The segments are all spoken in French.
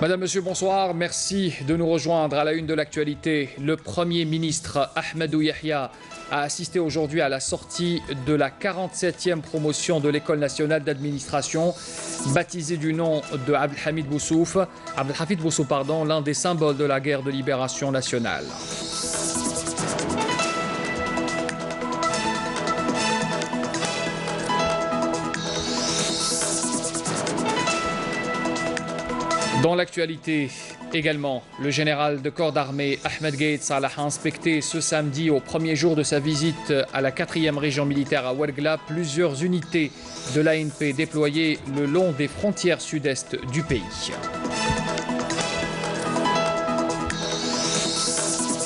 Madame, Monsieur, bonsoir. Merci de nous rejoindre à la une de l'actualité. Le Premier ministre Ahmadou Yahya a assisté aujourd'hui à la sortie de la 47e promotion de l'École nationale d'administration, baptisée du nom de Abdelhamid Boussouf. Abdelhafid Boussouf, l'un des symboles de la guerre de libération nationale. Dans l'actualité également, le général de corps d'armée Ahmed Gaïd Salah a inspecté ce samedi, au premier jour de sa visite à la 4e région militaire à Ouargla, plusieurs unités de l'ANP déployées le long des frontières sud-est du pays.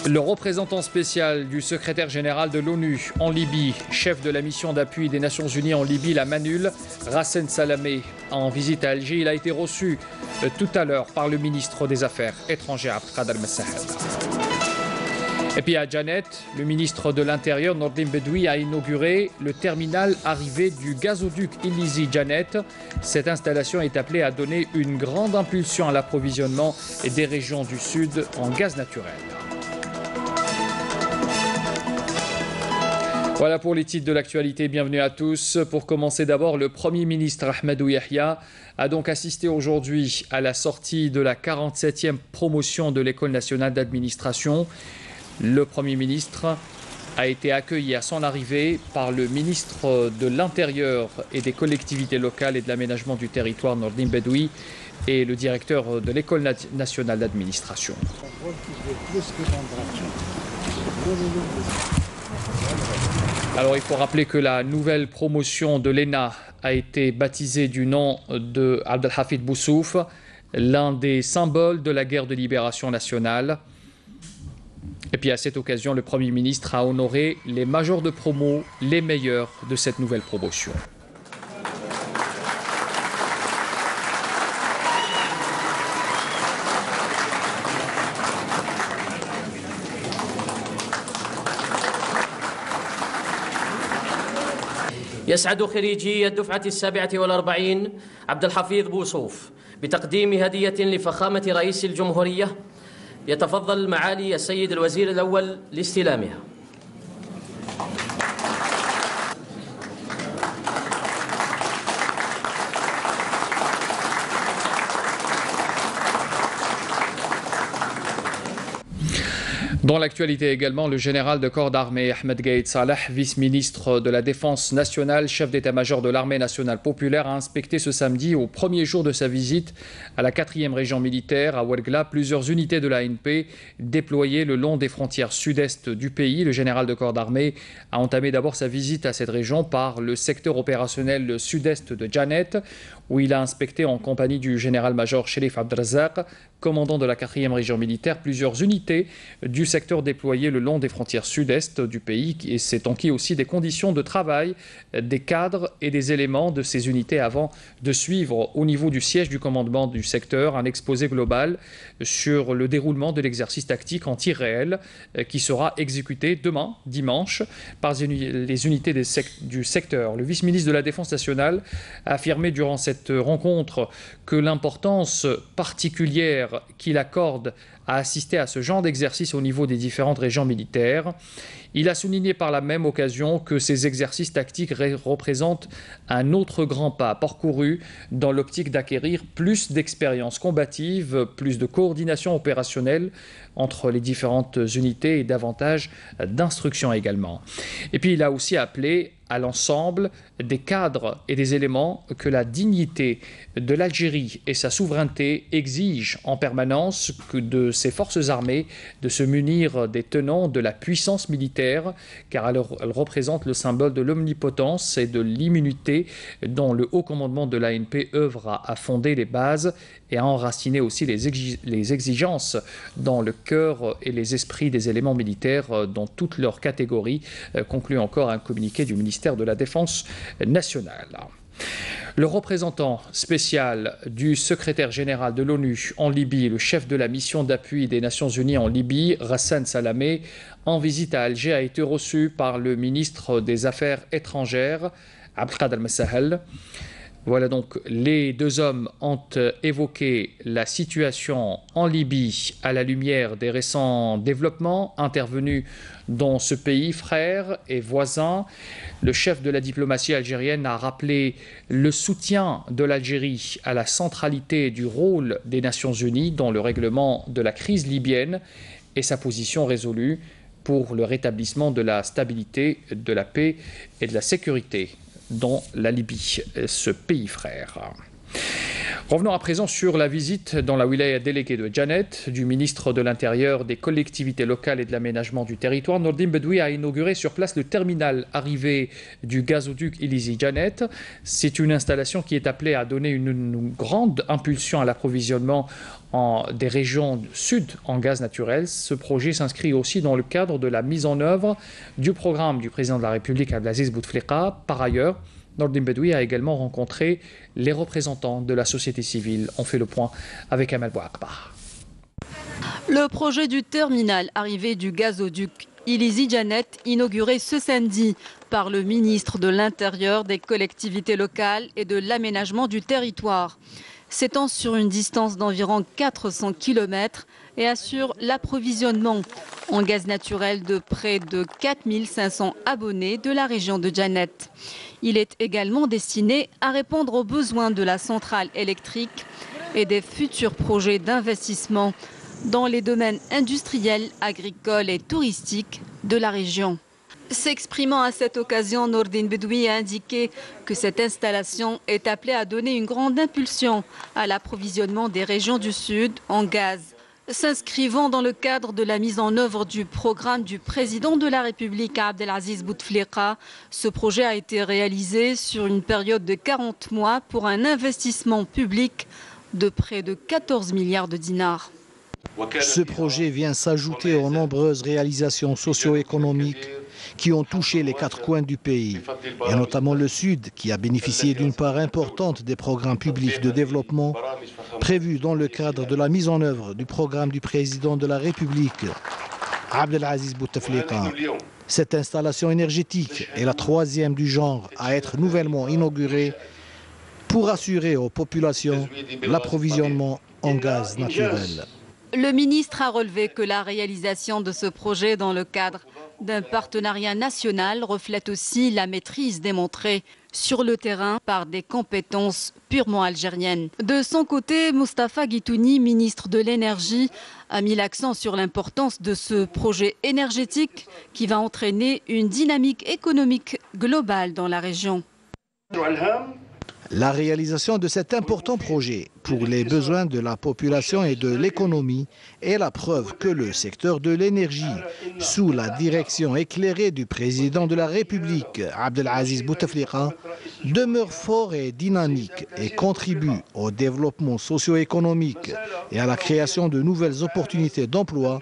Le représentant spécial du secrétaire général de l'ONU en Libye, chef de la mission d'appui des Nations Unies en Libye, la Manul, Rassen Salamé, en visite à Alger, il a été reçu tout à l'heure par le ministre des Affaires étrangères, Abdelkader Messahel. Et puis à Janet, le ministre de l'Intérieur, Nordin Bedoui, a inauguré le terminal arrivé du gazoduc Illizi Janet. Cette installation est appelée à donner une grande impulsion à l'approvisionnement des régions du Sud en gaz naturel. Voilà pour les titres de l'actualité, bienvenue à tous. Pour commencer d'abord, le Premier ministre Ahmadou Yahya a donc assisté aujourd'hui à la sortie de la 47e promotion de l'École nationale d'administration. Le Premier ministre a été accueilli à son arrivée par le ministre de l'Intérieur et des collectivités locales et de l'aménagement du territoire, Nordin Bedoui, et le directeur de l'École nationale d'administration. Alors il faut rappeler que la nouvelle promotion de l'ENA a été baptisée du nom de Abdelhafid Boussouf, l'un des symboles de la guerre de libération nationale. Et puis à cette occasion, le Premier ministre a honoré les majors de promo, les meilleurs de cette nouvelle promotion. يسعد خريجي الدفعة 47 عبد الحفيظ بوصوف بتقديم هدية لفخامة رئيس الجمهورية. يتفضل معالي السيد الوزير الأول لاستلامها. Dans l'actualité également, le général de corps d'armée Ahmed Gaïd Salah, vice-ministre de la Défense nationale, chef d'état-major de l'armée nationale populaire, a inspecté ce samedi, au premier jour de sa visite à la 4e région militaire à Ouargla, plusieurs unités de l'ANP déployées le long des frontières sud-est du pays. Le général de corps d'armée a entamé d'abord sa visite à cette région par le secteur opérationnel sud-est de Janet, où il a inspecté en compagnie du général-major Sherif Abdrazak, commandant de la 4e région militaire, plusieurs unités du secteur déployées le long des frontières sud-est du pays, et s'est enquis aussi des conditions de travail des cadres et des éléments de ces unités avant de suivre au niveau du siège du commandement du secteur un exposé global sur le déroulement de l'exercice tactique en tir réel qui sera exécuté demain, dimanche, par les unités du secteur. Le vice-ministre de la Défense nationale a affirmé durant cette rencontre que l'importance particulière qu'il accorde à assister à ce genre d'exercice au niveau des différentes régions militaires. Il a souligné par la même occasion que ces exercices tactiques représentent un autre grand pas parcouru dans l'optique d'acquérir plus d'expérience combative, plus de coordination opérationnelle entre les différentes unités et davantage d'instruction également. Et puis il a aussi appelé à l'ensemble des cadres et des éléments que la dignité de l'Algérie et sa souveraineté exigent en permanence que de ses forces armées de se munir des tenants de la puissance militaire, car elle représente le symbole de l'omnipotence et de l'immunité dont le haut commandement de l'ANP œuvre à fonder les bases et à enraciner aussi les exigences dans le cœur et les esprits des éléments militaires dans toutes leurs catégories, conclut encore un communiqué du ministère de la Défense nationale. Le représentant spécial du secrétaire général de l'ONU en Libye, le chef de la mission d'appui des Nations Unies en Libye, Rassen Salamé, en visite à Alger, a été reçu par le ministre des Affaires étrangères, Abdelkader Messahel. Voilà donc, les deux hommes ont évoqué la situation en Libye à la lumière des récents développements intervenus dans ce pays frère et voisin. Le chef de la diplomatie algérienne a rappelé le soutien de l'Algérie à la centralité du rôle des Nations Unies dans le règlement de la crise libyenne et sa position résolue pour le rétablissement de la stabilité, de la paix et de la sécurité dans la Libye, ce pays frère. Revenons à présent sur la visite dans la wilaya déléguée de Djanet du ministre de l'Intérieur, des collectivités locales et de l'aménagement du territoire. Nordine Bedoui a inauguré sur place le terminal arrivé du gazoduc Ilisi Djanet. C'est une installation qui est appelée à donner une grande impulsion à l'approvisionnement des régions sud en gaz naturel. Ce projet s'inscrit aussi dans le cadre de la mise en œuvre du programme du président de la République Abdelaziz Bouteflika. Par ailleurs, Nordine Bedoui a également rencontré les représentants de la société civile. On fait le point avec Amal Bouakba. Le projet du terminal arrivé du gazoduc Ilisi Djanet, inauguré ce samedi par le ministre de l'Intérieur, des collectivités locales et de l'aménagement du territoire, s'étend sur une distance d'environ 400 km et assure l'approvisionnement en gaz naturel de près de 4500 abonnés de la région de Djanet. Il est également destiné à répondre aux besoins de la centrale électrique et des futurs projets d'investissement dans les domaines industriels, agricoles et touristiques de la région. S'exprimant à cette occasion, Nordine Bedoui a indiqué que cette installation est appelée à donner une grande impulsion à l'approvisionnement des régions du Sud en gaz. S'inscrivant dans le cadre de la mise en œuvre du programme du président de la République Abdelaziz Bouteflika, ce projet a été réalisé sur une période de 40 mois pour un investissement public de près de 14 milliards de dinars. Ce projet vient s'ajouter aux nombreuses réalisations socio-économiques qui ont touché les quatre coins du pays, et notamment le Sud, qui a bénéficié d'une part importante des programmes publics de développement prévus dans le cadre de la mise en œuvre du programme du président de la République, Abdelaziz Bouteflika. Cette installation énergétique est la troisième du genre à être nouvellement inaugurée pour assurer aux populations l'approvisionnement en gaz naturel. Le ministre a relevé que la réalisation de ce projet dans le cadre d'un partenariat national reflète aussi la maîtrise démontrée sur le terrain par des compétences purement algériennes. De son côté, Moustapha Guitouni, ministre de l'Énergie, a mis l'accent sur l'importance de ce projet énergétique qui va entraîner une dynamique économique globale dans la région. La réalisation de cet important projet pour les besoins de la population et de l'économie est la preuve que le secteur de l'énergie, sous la direction éclairée du président de la République, Abdelaziz Bouteflika, demeure fort et dynamique et contribue au développement socio-économique et à la création de nouvelles opportunités d'emploi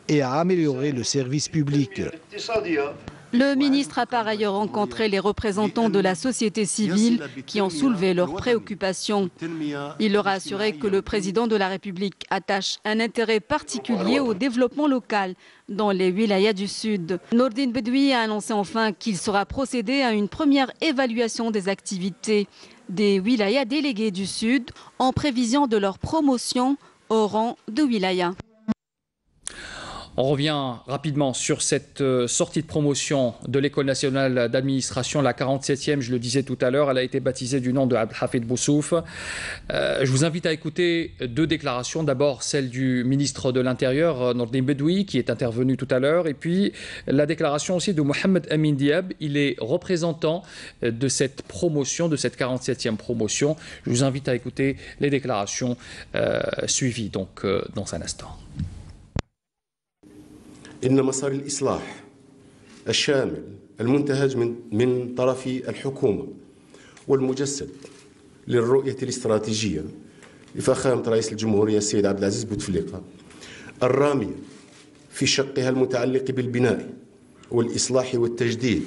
et à améliorer le service public. Le ministre a par ailleurs rencontré les représentants de la société civile qui ont soulevé leurs préoccupations. Il leur a assuré que le président de la République attache un intérêt particulier au développement local dans les wilayas du Sud. Nordine Bedoui a annoncé enfin qu'il sera procédé à une première évaluation des activités des wilayas délégués du Sud en prévision de leur promotion au rang de wilaya. On revient rapidement sur cette sortie de promotion de l'École nationale d'administration, la 47e, je le disais tout à l'heure. Elle a été baptisée du nom de Abdelhafid Boussouf. Je vous invite à écouter deux déclarations. D'abord, celle du ministre de l'Intérieur, Nordine Bedoui, qui est intervenu tout à l'heure. Et puis, la déclaration aussi de Mohamed Amin Diab. Il est représentant de cette promotion, de cette 47e promotion. Je vous invite à écouter les déclarations suivies donc, dans un instant. إن مسار الإصلاح الشامل المنتهج من طرف الحكومة والمجسد للرؤية الاستراتيجية لفخامة رئيس الجمهورية السيد عبد العزيز بوتفليقة الرامية في شقها المتعلق بالبناء والإصلاح والتجديد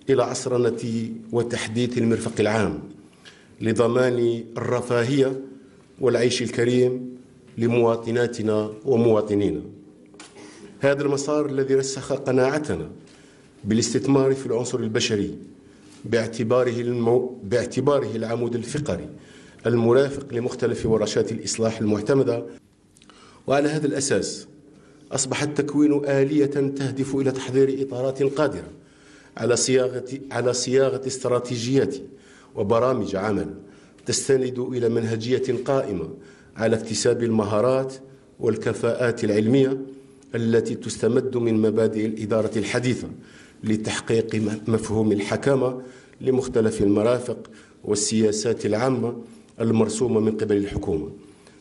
إلى عصرنة وتحديث المرفق العام لضمان الرفاهية والعيش الكريم لمواطناتنا ومواطنينا. هذا المسار الذي رسخ قناعتنا بالاستثمار في العنصر البشري باعتباره العمود الفقري المرافق لمختلف ورشات الإصلاح المعتمدة. وعلى هذا الأساس أصبح التكوين آلية تهدف إلى تحضير إطارات قادرة على صياغة استراتيجيات وبرامج عمل تستند إلى منهجية قائمة على اكتساب المهارات والكفاءات العلمية التي تستمد من مبادئ الإدارة الحديثة لتحقيق مفهوم الحكامة لمختلف المرافق والسياسات العامة المرسومة من قبل الحكومة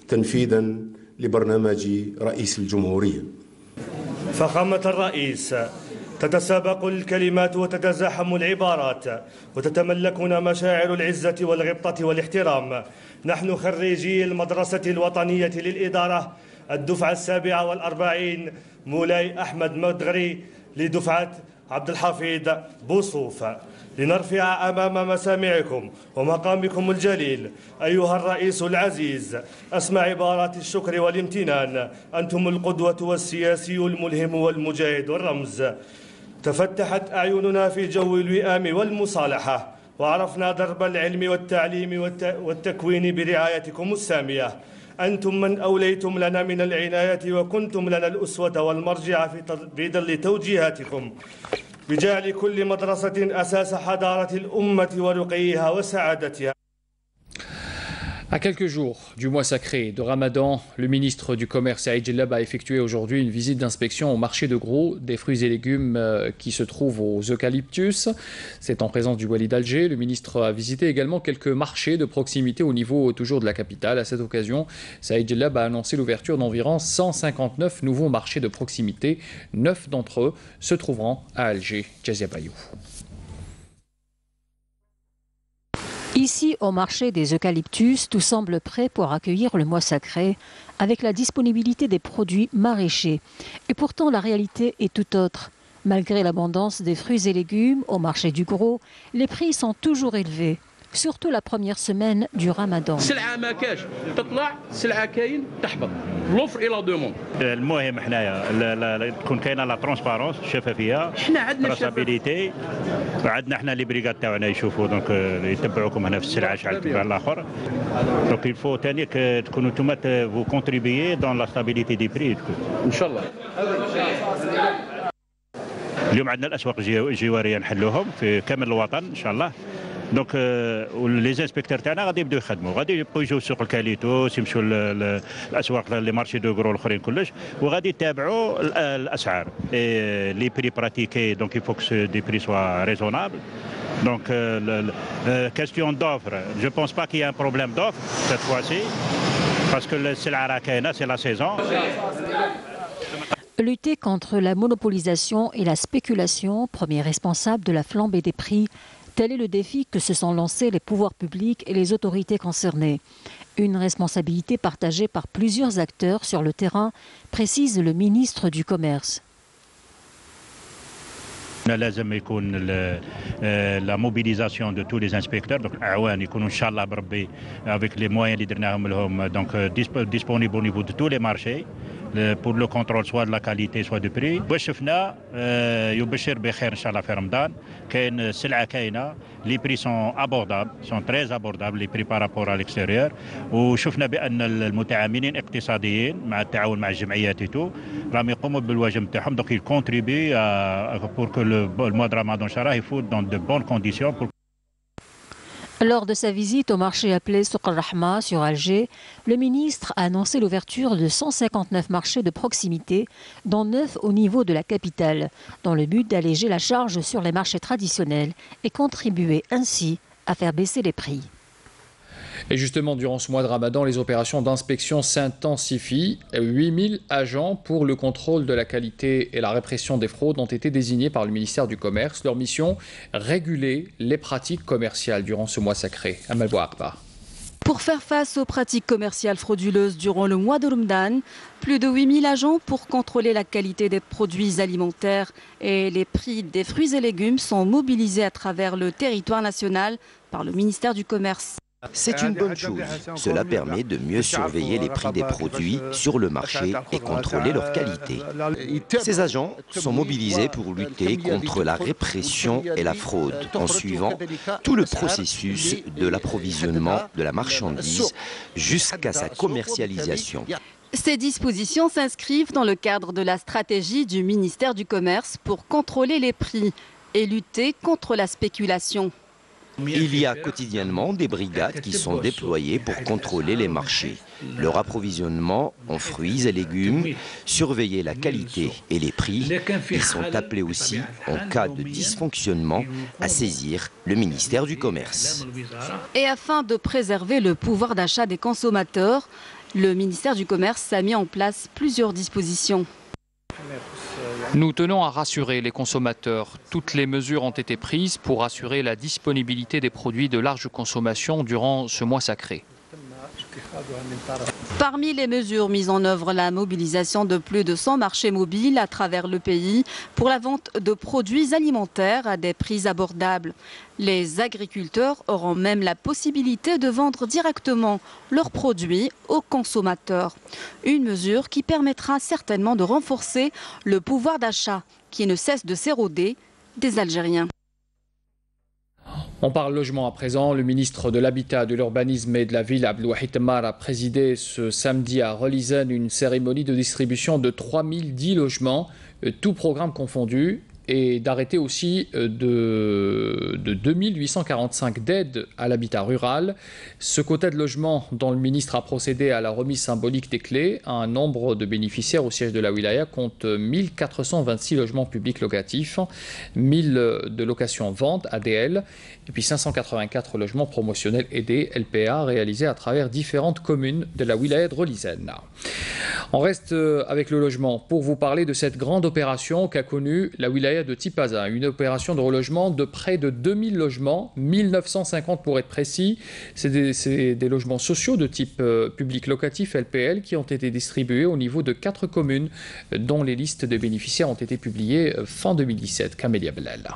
تنفيذاً لبرنامج رئيس الجمهورية. فخامة الرئيس، تتسابق الكلمات وتتزاحم العبارات وتتملكنا مشاعر العزة والغبطة والاحترام. نحن خريجي المدرسة الوطنية للإدارة الدفعة 47 مولاي أحمد مدغري لدفعة عبد الحفيظ بوصوف، لنرفع أمام مسامعكم ومقامكم الجليل أيها الرئيس العزيز أسمى عبارات الشكر والامتنان. أنتم القدوة والسياسي الملهم والمجاهد والرمز. تفتحت أعيننا في جو الوئام والمصالحة، وعرفنا درب العلم والتعليم والتكوين برعايتكم السامية. أنتم من أوليتم لنا من العناية وكنتم لنا الأسوة والمرجع في ظل توجيهاتكم بجعل كل مدرسة أساس حضارة الأمة ورقيها وسعادتها. À quelques jours du mois sacré de Ramadan, le ministre du Commerce Saïd Jellab a effectué aujourd'hui une visite d'inspection au marché de gros des fruits et légumes qui se trouve aux Eucalyptus. C'est en présence du Wali d'Alger. Le ministre a visité également quelques marchés de proximité au niveau toujours de la capitale. À cette occasion, Saïd Jellab a annoncé l'ouverture d'environ 159 nouveaux marchés de proximité. 9 d'entre eux se trouveront à Alger. Jazia Bayou. Ici, au marché des Eucalyptus, tout semble prêt pour accueillir le mois sacré, avec la disponibilité des produits maraîchers. Et pourtant, la réalité est tout autre. Malgré l'abondance des fruits et légumes au marché du gros, les prix sont toujours élevés, surtout la première semaine du Ramadan. المهم حنايا تكون كاينه لا ترونسبارونس الشفافيه تراسابيليتي عندنا حنا لي بريغاد تاعنا يشوفوا دونك يتبعوكم هنا في السلعه شحال تبع الاخر دونك الفو ثاني تكونوا نتوما فو كونتريبيي دون لا ستابيليتي دي بري ان شاء الله. اليوم عندنا الاسواق الجواريه نحلوهم في كامل الوطن ان شاء الله. دونك لي زانسبكتور تاعنا غادي يبداو يخدموا، غادي يبقوا يجوا سوق الكاليتوس، يمشوا الاسواق لي مارشي دو غرو الاخرين كلش، وغادي يتابعوا الاسعار لي بري براتيكي. دونك يفوك دي بري سوا ريزونابل. دونك كاستيون دوفر جو بونس با كي ان بروبليم دوفر سيت فواسي باسكو السلعه راه كاينه سي لا سيزون. Lutter contre la monopolisation et la spéculation, premier responsable de la flambée des prix, tel est le défi que se sont lancés les pouvoirs publics et les autorités concernées. Une responsabilité partagée par plusieurs acteurs sur le terrain, précise le ministre du Commerce. لازم يكون لا موبيليزاسيون دو تو لي انسبكتور دونك اعوان يكونوا ان شاء الله بربي افيك لي مويان اللي درناهم لهم دونك ديسپونيبل نيفو دو تو لي مارشي pour le contrôle soit de la qualité soit du prix. وشفنا يبشر بخير ان شاء الله في رمضان. كاين السلعه كاينه، لي بري سون ابوردابل سون تري ابوردابل لي بري بارابور على الاكستيريور. وشفنا بان المتعاملين الاقتصاديين مع التعاون مع الجمعيات تو راهم يقوموا بالواجب تاعهم دونك يكونتريبي pour que le mois de Ramadan il faut dans de bonnes conditions pour. Lors de sa visite au marché appelé Souq al-Rahma sur Alger, le ministre a annoncé l'ouverture de 159 marchés de proximité, dont 9 au niveau de la capitale, dans le but d'alléger la charge sur les marchés traditionnels et contribuer ainsi à faire baisser les prix. Et justement, durant ce mois de Ramadan, les opérations d'inspection s'intensifient. 8000 agents pour le contrôle de la qualité et la répression des fraudes ont été désignés par le ministère du Commerce. Leur mission, réguler les pratiques commerciales durant ce mois sacré. Amal Bouakbar. Pour faire face aux pratiques commerciales frauduleuses durant le mois de Ramadan, plus de 8000 agents pour contrôler la qualité des produits alimentaires et les prix des fruits et légumes sont mobilisés à travers le territoire national par le ministère du Commerce. C'est une bonne chose. Cela permet de mieux surveiller les prix des produits sur le marché et contrôler leur qualité. Ces agents sont mobilisés pour lutter contre la répression et la fraude en suivant tout le processus de l'approvisionnement de la marchandise jusqu'à sa commercialisation. Ces dispositions s'inscrivent dans le cadre de la stratégie du ministère du Commerce pour contrôler les prix et lutter contre la spéculation. Il y a quotidiennement des brigades qui sont déployées pour contrôler les marchés, leur approvisionnement en fruits et légumes, surveiller la qualité et les prix. Ils sont appelés aussi, en cas de dysfonctionnement, à saisir le ministère du Commerce. Et afin de préserver le pouvoir d'achat des consommateurs, le ministère du Commerce a mis en place plusieurs dispositions. Nous tenons à rassurer les consommateurs. Toutes les mesures ont été prises pour assurer la disponibilité des produits de large consommation durant ce mois sacré. Parmi les mesures mises en œuvre, la mobilisation de plus de 100 marchés mobiles à travers le pays pour la vente de produits alimentaires à des prix abordables. Les agriculteurs auront même la possibilité de vendre directement leurs produits aux consommateurs. Une mesure qui permettra certainement de renforcer le pouvoir d'achat qui ne cesse de s'éroder des Algériens. On parle logement à présent. Le ministre de l'Habitat, de l'Urbanisme et de la Ville, Abdelwahid Temmar, a présidé ce samedi à Relizane une cérémonie de distribution de 3010 logements, tout programme confondu, et d'arrêter aussi de 2845 d'aides à l'habitat rural. Ce quota de logement dont le ministre a procédé à la remise symbolique des clés, un nombre de bénéficiaires au siège de la wilaya compte 1426 logements publics locatifs, 1000 de location vente ADL, et puis 584 logements promotionnels aidés LPA réalisés à travers différentes communes de la wilaya de Relizane. On reste avec le logement pour vous parler de cette grande opération qu'a connue la wilaya de Tipaza, une opération de relogement de près de 2000 logements, 1950 pour être précis. C'est des logements sociaux de type public locatif LPL qui ont été distribués au niveau de 4 communes dont les listes de bénéficiaires ont été publiées fin 2017. Camélia Bellal.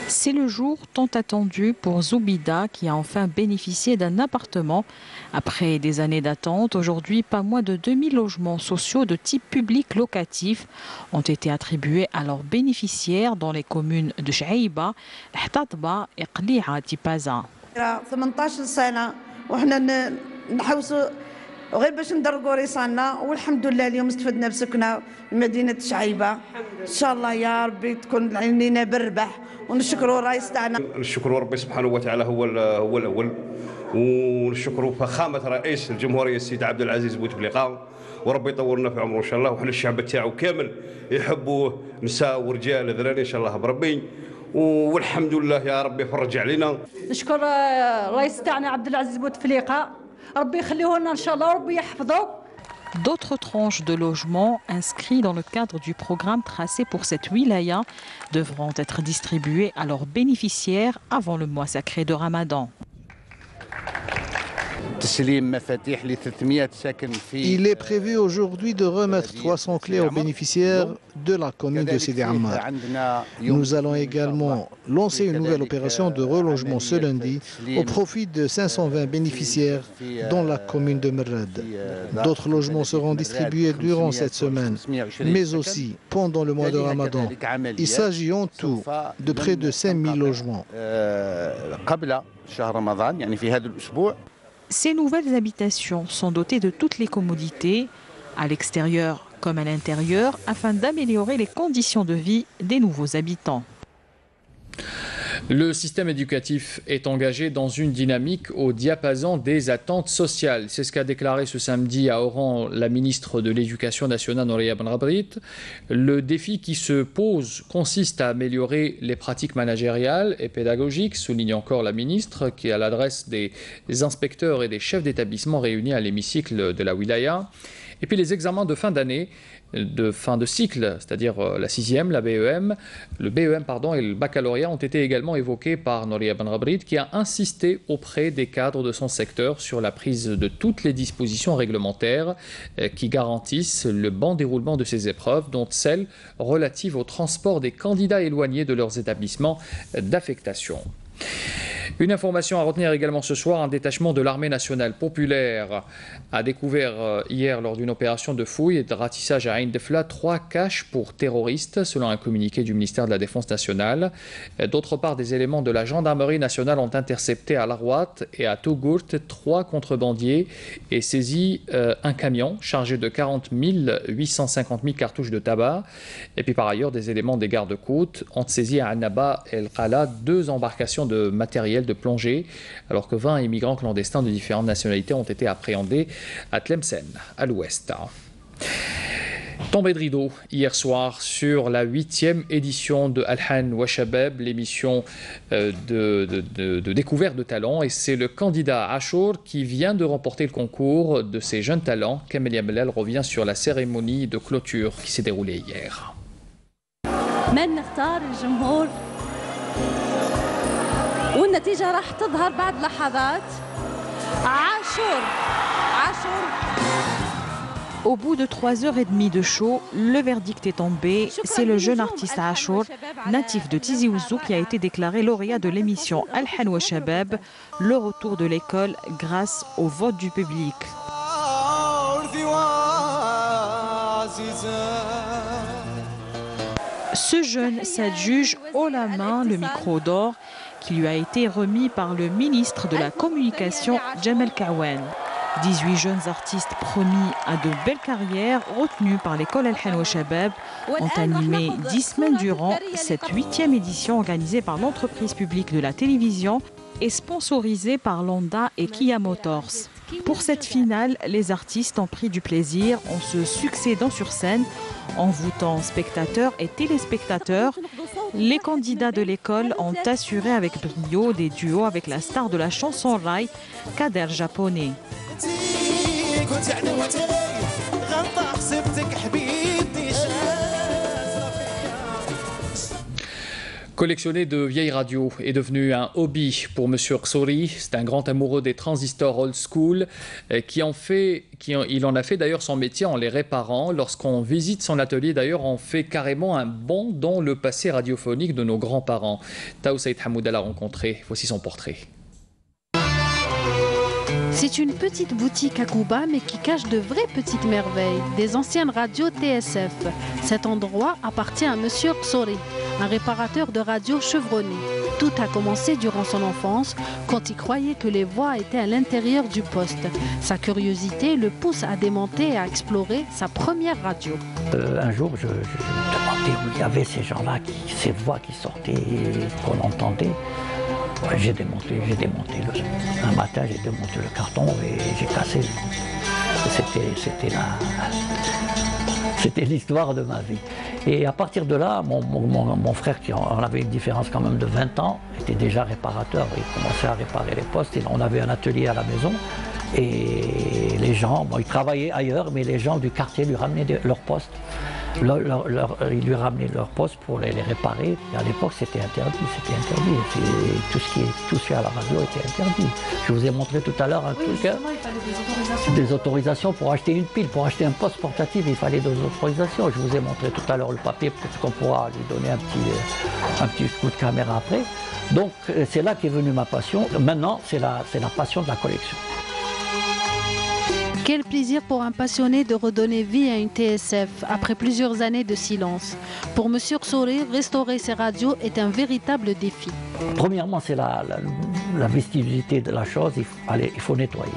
C'est le jour tant attendu pour Zoubida qui a enfin bénéficié d'un appartement. Après des années d'attente, aujourd'hui, pas moins de 2000 logements sociaux de type public locatif ont été attribués à leurs bénéficiaires dans les communes de Chaïba, Htatba et Qli'a Tipaza. وغير باش ندرقوا ريصالنا والحمد لله اليوم استفدنا بسكنه مدينه شعيبه ان شاء الله يا ربي تكون علينا بالربح ونشكروا الرئيس تاعنا. نشكروا ربي سبحانه وتعالى هو الاول ونشكروا فخامه رئيس الجمهوريه السيد عبد العزيز بوتفليقه وربي يطولنا في عمره ان شاء الله وحنا الشعب تاعو كامل يحبوه نساء ورجال ذراري ان شاء الله بربي والحمد لله يا ربي فرج علينا. نشكر الرئيس تاعنا عبد العزيز بوتفليقه. D'autres tranches de logements inscrits dans le cadre du programme tracé pour cette wilaya devront être distribués à leurs bénéficiaires avant le mois sacré de Ramadan. Il est prévu aujourd'hui de remettre 300 clés aux bénéficiaires de la commune de Sidi Ammar. Nous allons également lancer une nouvelle opération de relogement ce lundi au profit de 520 bénéficiaires dans la commune de Merred. D'autres logements seront distribués durant cette semaine, mais aussi pendant le mois de Ramadan. Il s'agit en tout de près de 5000 logements. Ces nouvelles habitations sont dotées de toutes les commodités, à l'extérieur comme à l'intérieur, afin d'améliorer les conditions de vie des nouveaux habitants. Le système éducatif est engagé dans une dynamique au diapason des attentes sociales. C'est ce qu'a déclaré ce samedi à Oran la ministre de l'Éducation nationale, Nouria Benrabrit. Le défi qui se pose consiste à améliorer les pratiques managériales et pédagogiques, souligne encore la ministre, qui est à l'adresse des inspecteurs et des chefs d'établissement réunis à l'hémicycle de la wilaya. Et puis les examens de fin d'année, de fin de cycle, c'est-à-dire la 6e, la BEM, le BEM et le baccalauréat ont été également évoqués par Nouria Benrabrit, qui a insisté auprès des cadres de son secteur sur la prise de toutes les dispositions réglementaires qui garantissent le bon déroulement de ces épreuves, dont celles relatives au transport des candidats éloignés de leurs établissements d'affectation. Une information à retenir également ce soir, un détachement de l'armée nationale populaire a découvert hier lors d'une opération de fouille et de ratissage à Ain Defla 3 caches pour terroristes, selon un communiqué du ministère de la Défense nationale. D'autre part, des éléments de la gendarmerie nationale ont intercepté à Larouat et à Tougourt 3 contrebandiers et saisi un camion chargé de 850 000 cartouches de tabac. Et puis par ailleurs, des éléments des gardes-côtes ont saisi à Annaba et El Qala 2 embarcations de matériel de plongée, alors que 20 immigrants clandestins de différentes nationalités ont été appréhendés à Tlemcen, à l'ouest. Tombée de rideau hier soir sur la 8e édition de Al-Han wa Shabab, l'émission de découverte de talents, et c'est le candidat Achour qui vient de remporter le concours de ces jeunes talents. Camélia Melal revient sur la cérémonie de clôture qui s'est déroulée hier. والنتيجة راح تظهر بعد لحظات. عاشور. Au bout de 3h30 de show, le verdict est tombé. C'est le jeune artiste Achour, natif de Tizi Ouzou, qui a été déclaré lauréat de l'émission Al-Han wa Shabab, le retour de l'école grâce au vote du public. Ce jeune s'adjuge haut la main le micro d'or qui lui a été remis par le ministre de la Communication, Jamal Kawan. 18 jeunes artistes promis à de belles carrières, retenus par l'école Al-Han wa Shabab, ont animé 10 semaines durant cette 8e édition organisée par l'entreprise publique de la télévision et sponsorisée par Londa et Kia Motors. Pour cette finale, les artistes ont pris du plaisir en se succédant sur scène, envoûtant spectateurs et téléspectateurs. Les candidats de l'école ont assuré avec brio des duos avec la star de la chanson Rai, Kader Japonais. Collectionner de vieilles radios est devenu un hobby pour M. Rsouri. C'est un grand amoureux des transistors old school il en a fait d'ailleurs son métier en les réparant. Lorsqu'on visite son atelier d'ailleurs, on fait carrément un bond dans le passé radiophonique de nos grands-parents. Taou Saïd Hamouda l'a rencontré. Voici son portrait. C'est une petite boutique à Kouba, mais qui cache de vraies petites merveilles, des anciennes radios TSF. Cet endroit appartient à M. Rsouri, un réparateur de radios chevronné. Tout a commencé durant son enfance, quand il croyait que les voix étaient à l'intérieur du poste. Sa curiosité le pousse à démonter et à explorer sa première radio. Un jour, je me demandais où il y avait ces gens-là, ces voix qui sortaient, qu'on entendait. J'ai démonté un matin, j'ai démonté le carton et j'ai cassé. C'était l'histoire de ma vie. Et à partir de là, mon frère, qui en avait une différence quand même de 20 ans, était déjà réparateur. Il commençait à réparer les postes. Et on avait un atelier à la maison. Et les gens, ils travaillaient ailleurs, mais les gens du quartier lui ramenaient leurs postes. Ils lui ramenaient leurs postes pour les réparer. Et à l'époque, c'était interdit. Tout ce qui est touché à la radio était interdit. Je vous ai montré tout à l'heure un truc. Des autorisations pour acheter une pile, pour acheter un poste portatif, il fallait des autorisations. Je vous ai montré tout à l'heure le papier, peut-être qu'on pourra lui donner un petit coup de caméra après. Donc c'est là qu'est venue ma passion. Maintenant, c'est la passion de la collection. Quel plaisir pour un passionné de redonner vie à une TSF après plusieurs années de silence. Pour M. Rsouri, restaurer ses radios est un véritable défi. Premièrement, c'est la vestigiosité de la chose, il faut nettoyer.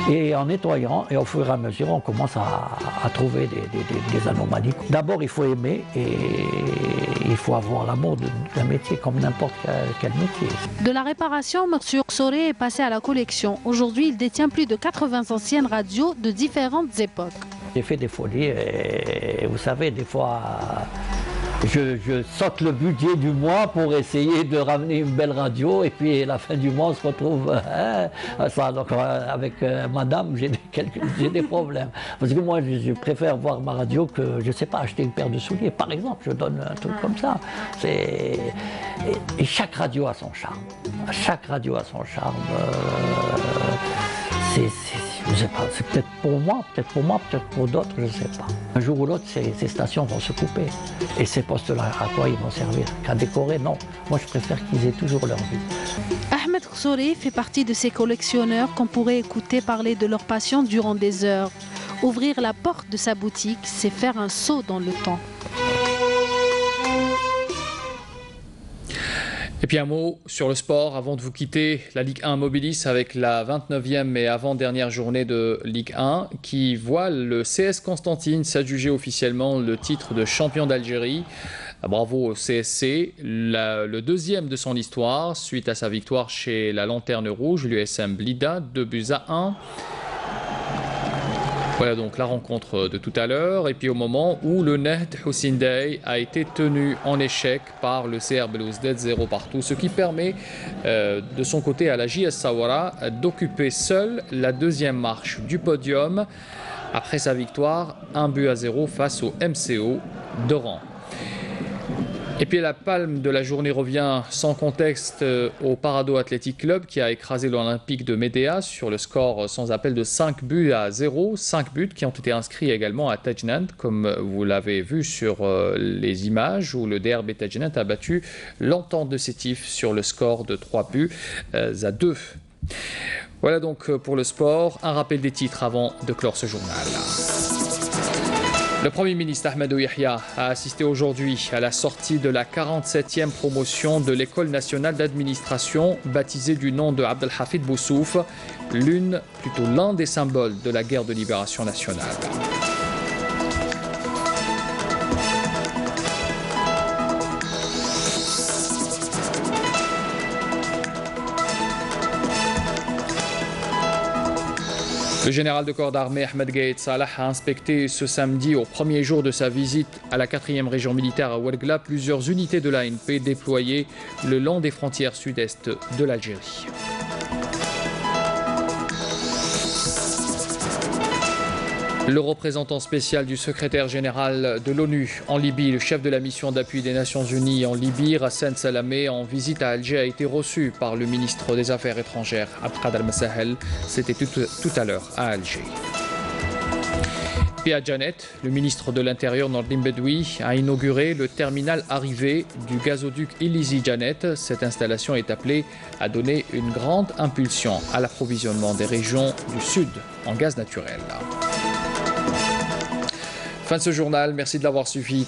Et en nettoyant, et au fur et à mesure, on commence à trouver des anomalies. D'abord, il faut aimer et il faut avoir l'amour d'un métier comme n'importe quel métier. De la réparation, M. Rsouri est passé à la collection. Aujourd'hui, il détient plus de 80 anciennes radios de différentes époques. J'ai fait des folies et vous savez, des fois, je saute le budget du mois pour essayer de ramener une belle radio et puis à la fin du mois on se retrouve ça. Donc avec madame j'ai des problèmes parce que moi je préfère voir ma radio que je sais pas acheter une paire de souliers par exemple, je donne un truc comme ça. Et chaque radio a son charme, chaque radio a son charme. sais pas, c'est peut-être pour moi, peut-être pour d'autres, je ne sais pas. Un jour ou l'autre, ces stations vont se couper. Et ces postes-là, à quoi ils vont servir? Qu'à décorer? Non. Moi, je préfère qu'ils aient toujours leur vie. Ahmed Khoussouri fait partie de ces collectionneurs qu'on pourrait écouter parler de leur passion durant des heures. Ouvrir la porte de sa boutique, c'est faire un saut dans le temps. Et puis un mot sur le sport avant de vous quitter. La Ligue 1 mobilise avec la 29e et avant-dernière journée de Ligue 1 qui voit le CS Constantine s'adjuger officiellement le titre de champion d'Algérie. Bravo au CSC, le deuxième de son histoire suite à sa victoire chez la Lanterne Rouge, l'USM Blida, 2-1. Voilà donc la rencontre de tout à l'heure. Et puis au moment où le Nahd Houssindey a été tenu en échec par le CR Belouizdad 0-0, ce qui permet de son côté à la JS Sawara d'occuper seule la deuxième marche du podium après sa victoire 1-0 face au MCO d'Oran. Et puis la palme de la journée revient sans contexte au Parado Athletic Club qui a écrasé l'Olympique de Médéa sur le score sans appel de 5-0. 5 buts qui ont été inscrits également à Tajnant, comme vous l'avez vu sur les images où le DRB Tajnant a battu l'Entente de Sétif sur le score de 3-2. Voilà donc pour le sport. Un rappel des titres avant de clore ce journal. Le Premier ministre Ahmadou Yahya a assisté aujourd'hui à la sortie de la 47e promotion de l'École nationale d'administration, baptisée du nom de Abdelhafid Boussouf, l'un des symboles de la guerre de libération nationale. Le général de corps d'armée Ahmed Gaïd Salah a inspecté ce samedi, au premier jour de sa visite à la 4e région militaire à Ouargla, plusieurs unités de l'ANP déployées le long des frontières sud-est de l'Algérie. Le représentant spécial du secrétaire général de l'ONU en Libye, le chef de la mission d'appui des Nations Unies en Libye, Rassen Salamé, en visite à Alger, a été reçu par le ministre des Affaires étrangères, Abdelkader Messahel. C'était tout à l'heure à Alger. Puis à Janet, le ministre de l'Intérieur Nordin Bedoui a inauguré le terminal arrivée du gazoduc Illizi Janet. Cette installation est appelée à donner une grande impulsion à l'approvisionnement des régions du sud en gaz naturel. Fin de ce journal, merci de l'avoir suivi.